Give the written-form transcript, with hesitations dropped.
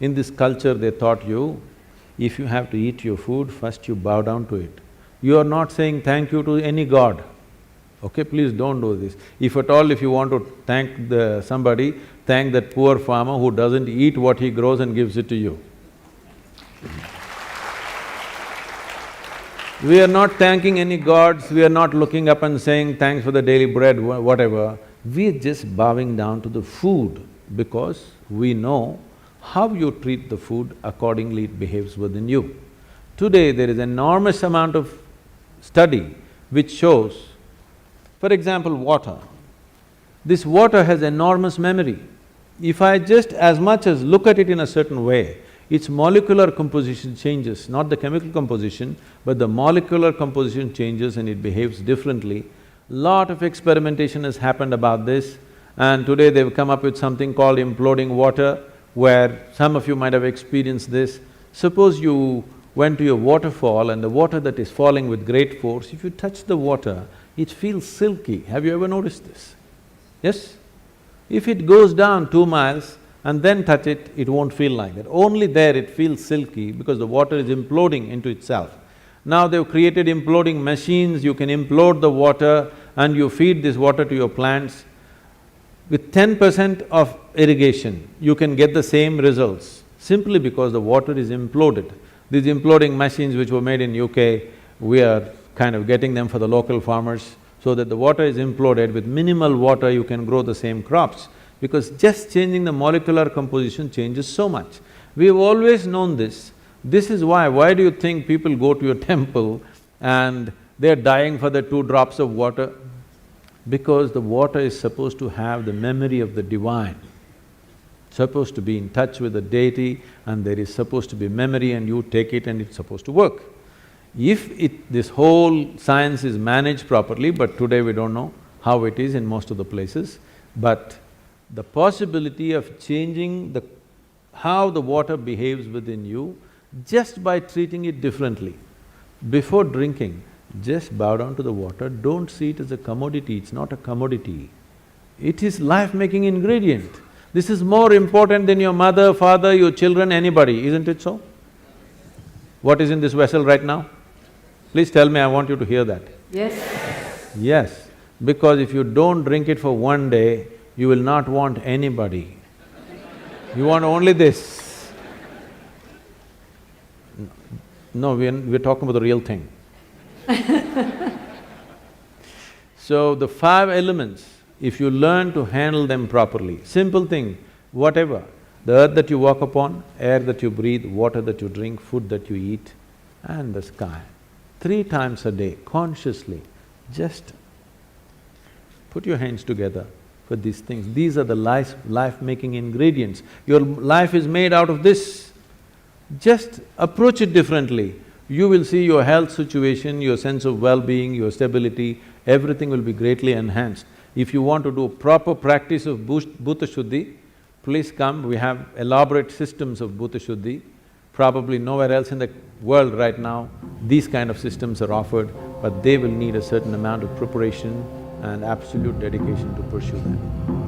In this culture they taught you, if you have to eat your food, first you bow down to it. You are not saying thank you to any god. Okay, please don't do this. If at all, if you want to thank somebody, thank that poor farmer who doesn't eat what he grows and gives it to you. We are not thanking any gods, we are not looking up and saying thanks for the daily bread, whatever. We are just bowing down to the food because we know how you treat the food, accordingly it behaves within you. Today there is enormous amount of study which shows, for example, water. This water has enormous memory. If I just as much as look at it in a certain way, its molecular composition changes, not the chemical composition, but the molecular composition changes and it behaves differently. Lot of experimentation has happened about this, and today they've come up with something called imploding water, where some of you might have experienced this. Suppose you went to a waterfall and the water that is falling with great force, if you touch the water, it feels silky. Have you ever noticed this? Yes? If it goes down 2 miles and then touch it, it won't feel like that. Only there it feels silky because the water is imploding into itself. Now they've created imploding machines, you can implode the water and you feed this water to your plants. With 10% of irrigation, you can get the same results simply because the water is imploded. These imploding machines which were made in UK, we are kind of getting them for the local farmers so that the water is imploded. With minimal water you can grow the same crops because just changing the molecular composition changes so much. We've always known this. This is why do you think people go to a temple and they're dying for the 2 drops of water? Because the water is supposed to have the memory of the divine, supposed to be in touch with the deity, and there is supposed to be memory and you take it and it's supposed to work. If this whole science is managed properly, but today we don't know how it is in most of the places, but the possibility of changing how the water behaves within you just by treating it differently. Before drinking, just bow down to the water, don't see it as a commodity, it's not a commodity. It is life-making ingredient. This is more important than your mother, father, your children, anybody, isn't it so? What is in this vessel right now? Please tell me, I want you to hear that. Yes. Yes, because if you don't drink it for 1 day, you will not want anybody. You want only this. No, we're talking about the real thing. So the 5 elements, if you learn to handle them properly, simple thing, whatever, the earth that you walk upon, air that you breathe, water that you drink, food that you eat, and the sky. 3 times a day, consciously, just put your hands together for these things. These are the life-making ingredients. Your life is made out of this. Just approach it differently. You will see your health situation, your sense of well-being, your stability, everything will be greatly enhanced. If you want to do proper practice of Bhuta Shuddhi, please come, we have elaborate systems of Bhuta Shuddhi. Probably nowhere else in the world right now, these kind of systems are offered, but they will need a certain amount of preparation and absolute dedication to pursue them.